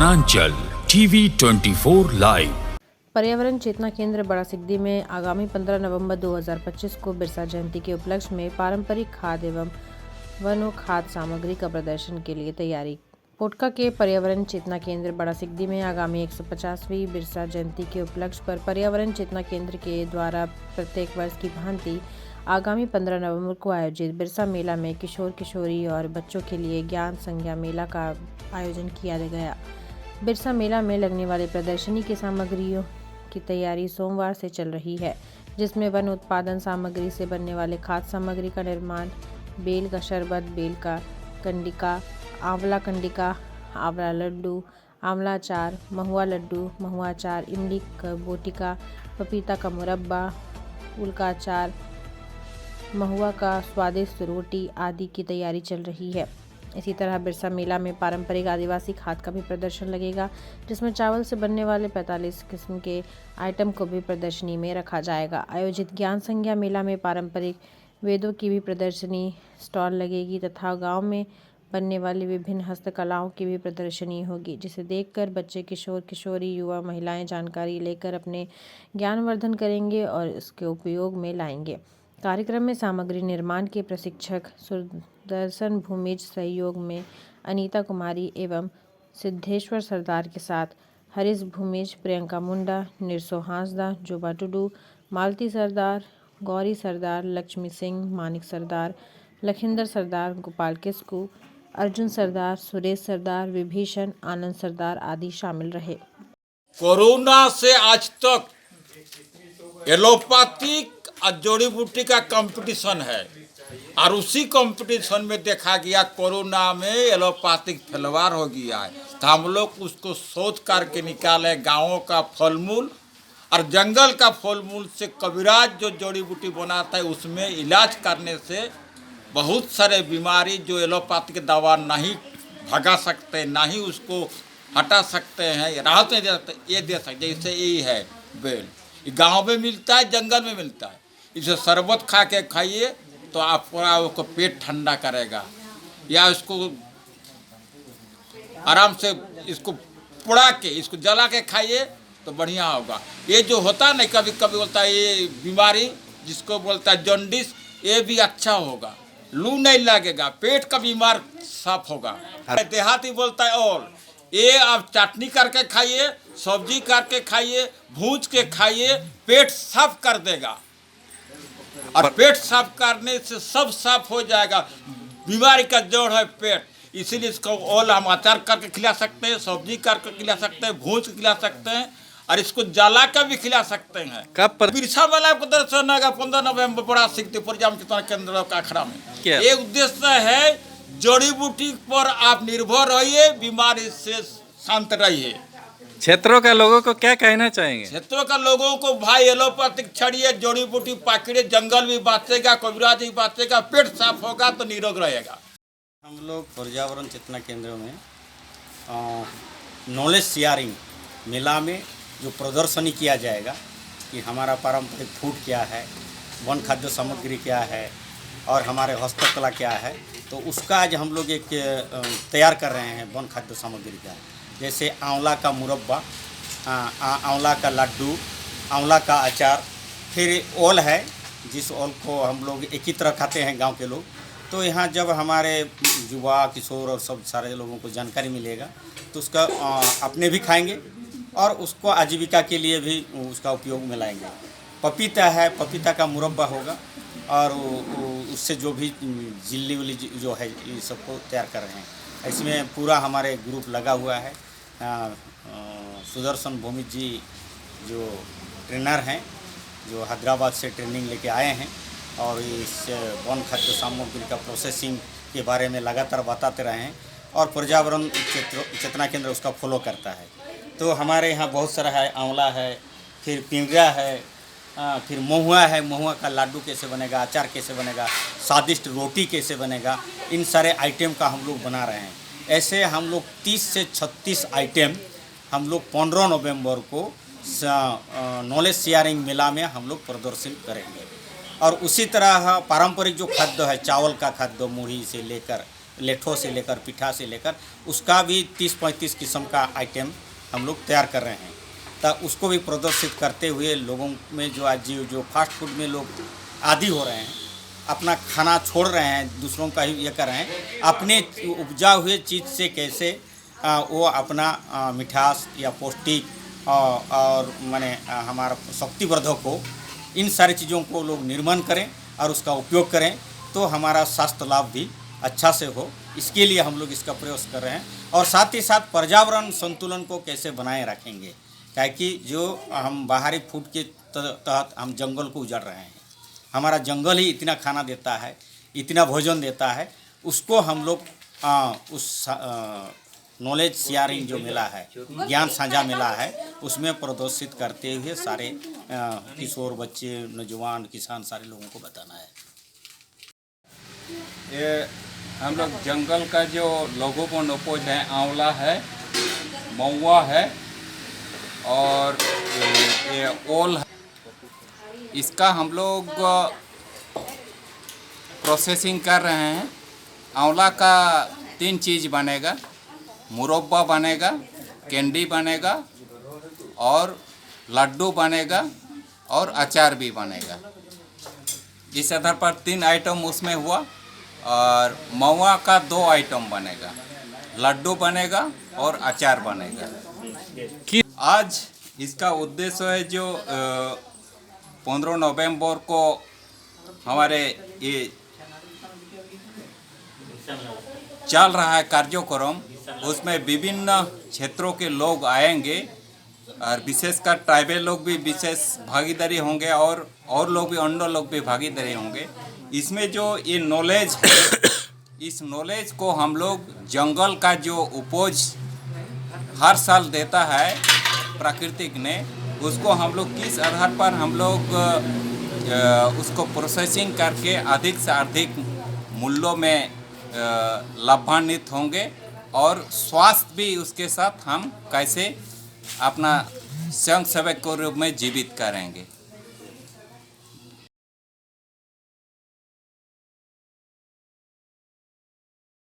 Uttaranchal TV 24 live. पर्यावरण चेतना केंद्र बड़ा सिद्धि में आगामी 15 नवंबर 2025 को बिरसा जयंती के उपलक्ष्य में पारंपरिक खाद्य एवं वनो खाद्य सामग्री का प्रदर्शन के लिए तैयारी। पोटका के पर्यावरण चेतना केंद्र बड़ा सिद्धि में आगामी 150वीं बिरसा जयंती के उपलक्ष्य पर पर्यावरण चेतना केंद्र के द्वारा प्रत्येक वर्ष की भांति आगामी 15 नवंबर को आयोजित बिरसा मेला में किशोर किशोरी और बच्चों के लिए ज्ञान संज्ञा मेला का आयोजन किया गया। बिरसा मेला में लगने वाले प्रदर्शनी की सामग्रियों की तैयारी सोमवार से चल रही है, जिसमें वन उत्पादन सामग्री से बनने वाले खाद्य सामग्री का निर्माण, बेल का शरबत, बेल का कंडिका, आंवला लड्डू, आंवला अचार, महुआ लड्डू, महुआ अचार, इमली का बोटिका, पपीता का मुरब्बा, उल का अचार, महुआ का स्वादिष्ट रोटी आदि की तैयारी चल रही है। इसी तरह बिरसा मेला में पारंपरिक आदिवासी खाद्य का भी प्रदर्शन लगेगा, जिसमें चावल से बनने वाले 45 किस्म के आइटम को भी प्रदर्शनी में रखा जाएगा। आयोजित ज्ञान संज्ञा मेला में पारंपरिक वेदों की भी प्रदर्शनी स्टॉल लगेगी तथा गांव में बनने वाली विभिन्न हस्तकलाओं की भी प्रदर्शनी होगी, जिसे देखकर बच्चे, किशोर किशोरी, युवा, महिलाएं जानकारी लेकर अपने ज्ञानवर्धन करेंगे और इसके उपयोग में लाएंगे। कार्यक्रम में सामग्री निर्माण के प्रशिक्षक सुदर्शन भूमिज, सहयोग में अनीता कुमारी एवं सिद्धेश्वर सरदार के साथ हरीश भूमिज, प्रियंका मुंडा, निरसो हांसदा, जोबा टुडू, मालती सरदार, गौरी सरदार, लक्ष्मी सिंह, मानिक सरदार, लखिंदर सरदार, गोपाल किस्कू, अर्जुन सरदार, सुरेश सरदार, विभीषण, आनंद सरदार आदि शामिल रहे। कोरोना से आज तक एलोपैथिक और जड़ी बूटी का कंपटीशन है और उसी कंपटीशन में देखा गया कोरोना में एलोपैथिक फैलवार हो गया है, तो हम लोग उसको शोध करके निकाले। गाँवों का फल मूल और जंगल का फल मूल से कविराज जो जड़ी बूटी बनाता है उसमें इलाज करने से बहुत सारे बीमारी जो एलोपैथिक दवा नहीं भगा सकते, ना ही उसको हटा सकते हैं, राहत नहीं दे सकते, ये दे सकते। जैसे ये है बेल, ये गाँव में मिलता है, जंगल में मिलता है। इसे शरबत खा के खाइए तो आपको पेट ठंडा करेगा, या इसको आराम से इसको पुड़ा के इसको जला के खाइए तो बढ़िया होगा। ये जो होता है ना, कभी कभी बोलता है ये बीमारी जिसको बोलता है जॉन्डिस, ये भी अच्छा होगा, लू नहीं लगेगा, पेट का बीमार साफ होगा। देहाती बोलता है और ये आप चटनी करके खाइए, सब्जी करके खाइए, भूज के खाइए, पेट साफ कर देगा और पेट साफ करने से सब साफ हो जाएगा। बीमारी का जड़ है पेट, इसीलिए इसको ओल हम अचार करके खिला सकते हैं, सब्जी करके खिला सकते हैं, भूज के खिला सकते हैं और इसको जला कर भी खिला सकते हैं। बिरसा मेला को दर्शन आएगा 15 नवंबर बड़ा सिद्धि पर्यावरण चेतना केंद्र का अखड़ा में। ये उद्देश्य है जड़ी बूटी पर आप निर्भर रहिए, बीमारी से शांत रहिए। क्षेत्रों का लोगों को क्या कहना चाहेंगे? क्षेत्रों का लोगों को भाई एलोपैथिक छड़िए, जड़ी बूटी पकड़िए, जंगल भी बाँचेगा, कविराज भी बाँचेगा, पेट साफ होगा तो निरोग रहेगा। हम लोग पर्यावरण चेतना केंद्र में नॉलेज शेयरिंग मेला में जो प्रदर्शनी किया जाएगा कि हमारा पारंपरिक फूड क्या है, वन खाद्य सामग्री क्या है और हमारे हस्तकला क्या है, तो उसका आज हम लोग एक तैयार कर रहे हैं। वन खाद्य सामग्री का जैसे आंवला का मुरब्बा, आंवला का लड्डू, आंवला का अचार, फिर ओल है जिस ओल को हम लोग एक ही तरह खाते हैं गांव के लोग। तो यहाँ जब हमारे युवा, किशोर और सब सारे लोगों को जानकारी मिलेगा तो उसका अपने भी खाएंगे और उसको आजीविका के लिए भी उसका उपयोग में लाएंगे। पपीता है, पपीता का मुरब्बा होगा और उससे जो भी जिल्ली उली जो है ये सबको तैयार कर रहे हैं। इसमें पूरा हमारे ग्रुप लगा हुआ है। सुदर्शन भूमिज जी जो ट्रेनर हैं, जो हैदराबाद से ट्रेनिंग लेके आए हैं और इस वन खाद्य सामग्री का प्रोसेसिंग के बारे में लगातार बताते रहे हैं और पर्यावरण चेतना केंद्र उसका फॉलो करता है। तो हमारे यहाँ बहुत सारा है, आंवला है, फिर पिंगरा है, फिर महुआ है, महुआ का लड्डू कैसे बनेगा, अचार कैसे बनेगा, स्वादिष्ट रोटी कैसे बनेगा, इन सारे आइटम का हम लोग बना रहे हैं। ऐसे हम लोग 30 से 36 आइटम हम लोग 15 नवंबर को नॉलेज शेयरिंग मेला में हम लोग प्रदर्शन करेंगे। और उसी तरह पारंपरिक जो खाद्य है, चावल का खाद्य, मुढ़ी से लेकर लेठों से लेकर पिठा से लेकर उसका भी 30-35 किस्म का आइटम हम लोग तैयार कर रहे हैं। तो उसको भी प्रदर्शित करते हुए लोगों में जो आज जो फास्ट फूड में लोग आदी हो रहे हैं, अपना खाना छोड़ रहे हैं, दूसरों का ही ये कर रहे हैं, अपने उपजा हुए चीज़ से कैसे वो अपना मिठास या पौष्टिक और माने हमारा शक्तिवर्धक हो, इन सारी चीज़ों को लोग निर्माण करें और उसका उपयोग करें तो हमारा स्वास्थ्य लाभ भी अच्छा से हो। इसके लिए हम लोग इसका प्रयास कर रहे हैं और साथ ही साथ पर्यावरण संतुलन को कैसे बनाए रखेंगे, ताकि जो हम बाहरी फूड के तहत हम जंगल को उजाड़ रहे हैं, हमारा जंगल ही इतना खाना देता है, इतना भोजन देता है, उसको हम लोग उस नॉलेज शेयरिंग जो मेला है, ज्ञान साझा मेला है, उसमें प्रदर्शित करते हुए सारे किशोर बच्चे, नौजवान, किसान सारे लोगों को बताना है। ये हम लोग जंगल का जो लघुवन उपज है, आंवला है, महुआ है और ये ओल है, इसका हम लोग प्रोसेसिंग कर रहे हैं। आंवला का 3 चीज़ बनेगा, मुरब्बा बनेगा, कैंडी बनेगा और लड्डू बनेगा और अचार भी बनेगा। इस आधार पर 3 आइटम उसमें हुआ और महुआ का 2 आइटम बनेगा, लड्डू बनेगा और अचार बनेगा। आज इसका उद्देश्य है जो 15 नवंबर को हमारे ये चल रहा है कार्यक्रम, उसमें विभिन्न क्षेत्रों के लोग आएंगे और विशेषकर ट्राइबल लोग भी विशेष भागीदारी होंगे और लोग भी, अन्य लोग भी भागीदारी होंगे। इसमें जो ये नॉलेज है, इस नॉलेज को हम लोग जंगल का जो उपज हर साल देता है प्राकृतिक ने, उसको हम लोग किस आधार पर हम लोग उसको प्रोसेसिंग करके अधिक से अधिक मूल्यों में लाभान्वित होंगे और स्वास्थ्य भी उसके साथ हम कैसे अपना स्वयं सेवक के रूप में जीवित करेंगे।